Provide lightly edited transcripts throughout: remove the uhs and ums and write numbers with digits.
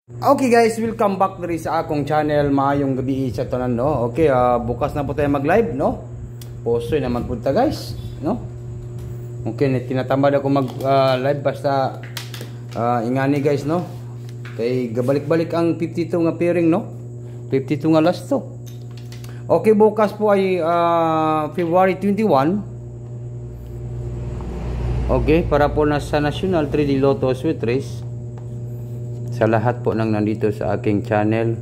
Okay guys, welcome back diri sa akong channel. Maayong gabi sa tanan, no. Okay, bukas na po tayo mag-live, no. Postoy naman po ta guys, no. Okay, tinatambad ako mag-live basta ingani guys, no. Kay gabalik-balik ang 52 nga pairing, no. 52 nga last to. Okay, bukas po ay February 21. Okay, para po na sa National 3D Lotto Sweet Race. Sa lahat po nang nandito sa aking channel,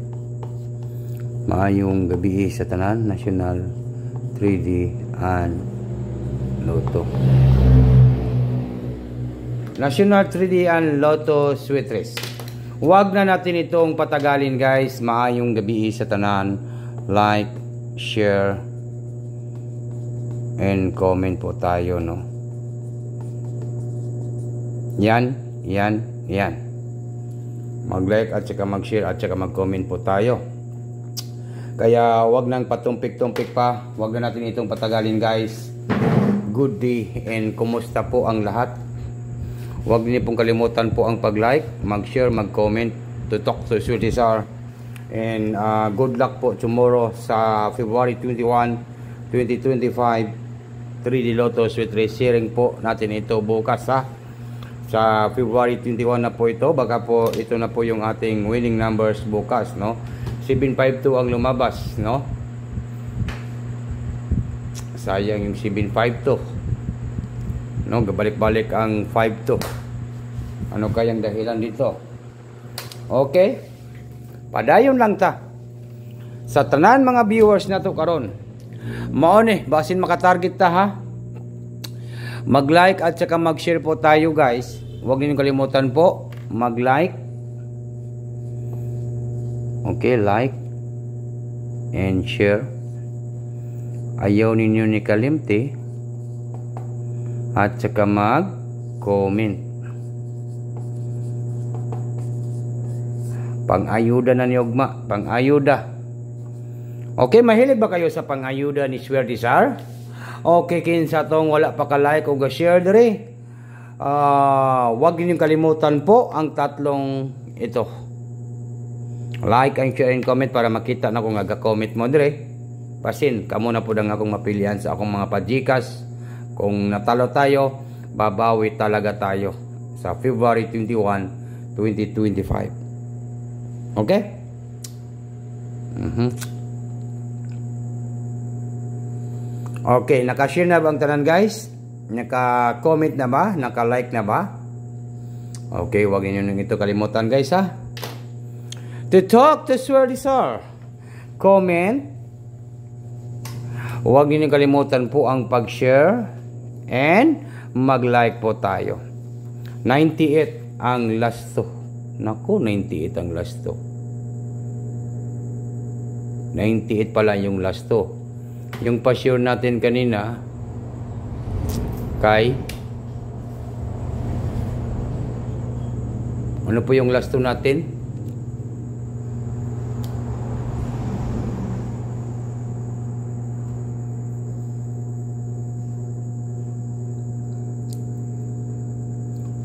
maayong gabi sa tanan, National 3D and Lotto. National 3D and Lotto Sweet Race. Huwag na natin itong patagalin guys. Maayong gabi sa tanan. Like, share, and comment po tayo, no. Yan. Mag-like at saka mag-share at saka mag-comment po tayo. Kaya wag nang patumpik-tumpik pa. Wag na natin itong patagalin guys. Good day and kumusta po ang lahat. Wag niyo pong kalimutan po ang pag-like, mag-share, mag-comment. Tutok to Swerte Sar. And good luck po tomorrow sa February 21, 2025 3D Lotto Sweet Race. Sharing po natin ito bukas sa February 21 na po ito. Baka po ito na po yung ating winning numbers bukas, no. 752 ang lumabas, no. Sayang yung 752, no. Gabalik-balik ang 52. Ano kayang dahilan dito? Okay, padayon lang ta sa tanan mga viewers na to karon. Mao ni basin makatarget ta ha. Mag-like at saka mag-share po tayo guys. Huwag niyo kalimutan po mag-like. Okay, like and share. Ayaw ninyo ni kalimti at saka mag-comment. Pang-ayuda na ni Ugma, pang-ayuda. Okay, mahilig ba kayo sa pang-ayuda ni Swerte Sar? Okay, kinsa tong wala pa ka-like o ga-share dire. Huwag ninyong kalimutan po ang tatlong ito. Like and share and comment para makita na kung aga-comment mo dire. Pasin, kamo na po dang akong mapilian sa akong mga pajikas. Kung natalo tayo, babawi talaga tayo sa February 21, 2025. Okay? Okay, naka-share na ba ang tanan guys? Naka-comment na ba? Naka-like na ba? Okay, huwag niyo nang ito kalimutan guys ha. To talk to Swerte Sar. Comment. Huwag niyo kalimutan po ang pag-share and mag-like po tayo. 98 ang last to. Naku, 98 ang last to. 98 pala yung last to. Yung pa-share natin kanina kay ano po yung last 2 natin?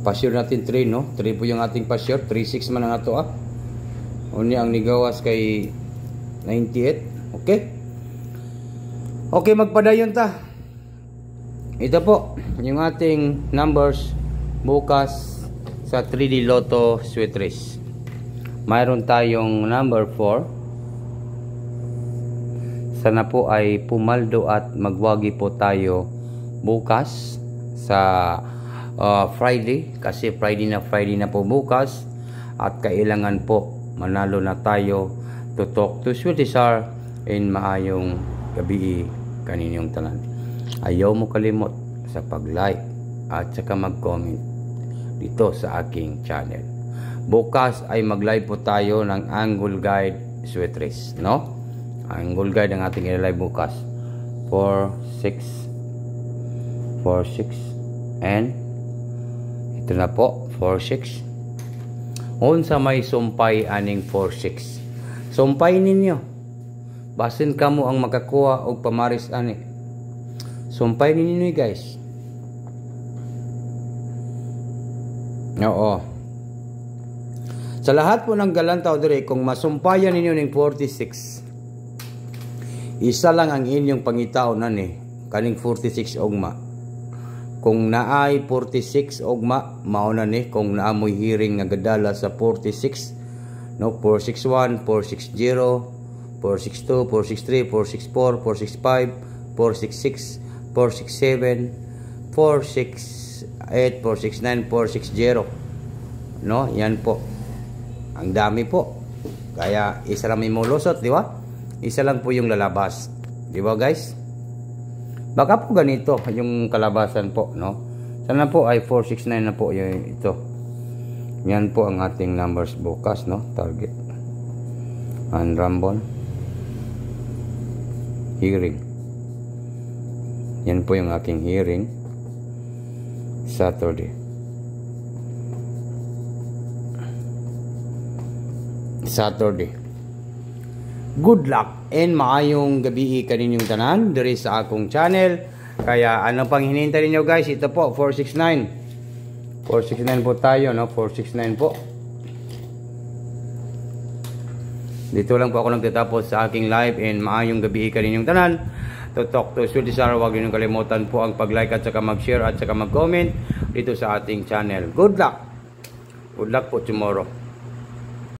Pa-share natin 3, no? 3 po yung ating pa-share. 3-6 man ang ato Uni ang nigawas kay 98. Okay? Okay, magpadayon ta. Ito po yung ating numbers bukas sa 3D Lotto Sweet Race. Mayroon tayong number 4. Sana po ay pumaldo at magwagi po tayo bukas sa Friday. Kasi Friday na po bukas. At kailangan po manalo na tayo. Tutok to Swerte Sar in maayong gabi kaninyong tanan. Ayaw mo kalimot sa pag-like at saka mag-comment dito sa aking channel. Bukas ay mag-live po tayo ng Angle Guide Sweet Race, no? Angle Guide ang ating i-live bukas. 4, 6 and ito na po 4, 6. Unsa may sumpay aning 4, 6. Sumpay ninyo. Basin kamo ang makakuha og pamaris ani. Sumpay ninyo guys. Oo. Sa lahat po ng galantaw dire, kung masumpayan ninyo ng 46, isa lang ang inyong pangitaw na ni, kaning 46 ogma. Kung naay 46 ogma, mauna ni, kung naamoy hearing nga gadala sa 46, no, 461, 460, 462, 463, 464, 465, 466, 467, 468, 469, 460. No, yan po. Ang dami po. Kaya isa lang may mulusot, di ba? Isa lang po yung lalabas. Di ba, guys? Baka po ganito yung kalabasan po, no? Sana po ay 469 na po yung ito. Yan po ang ating numbers bukas, no? Target. And Rambon. Hearing. Yan po yung aking hearing. Saturday. Good luck and maayong gabi kaninyong tanan diri sa akong channel. Kaya ano pang hinihintay niyo guys? Ito po 469. 469 po tayo, no? 469 po. Dito lang po ako nagtatapos sa aking live and maayong gabi kaninyong tanan. To talk to Sulisar, huwag niyo kalimutan po ang pag-like at saka mag-share at saka mag-comment dito sa ating channel. Good luck. Good luck po tomorrow.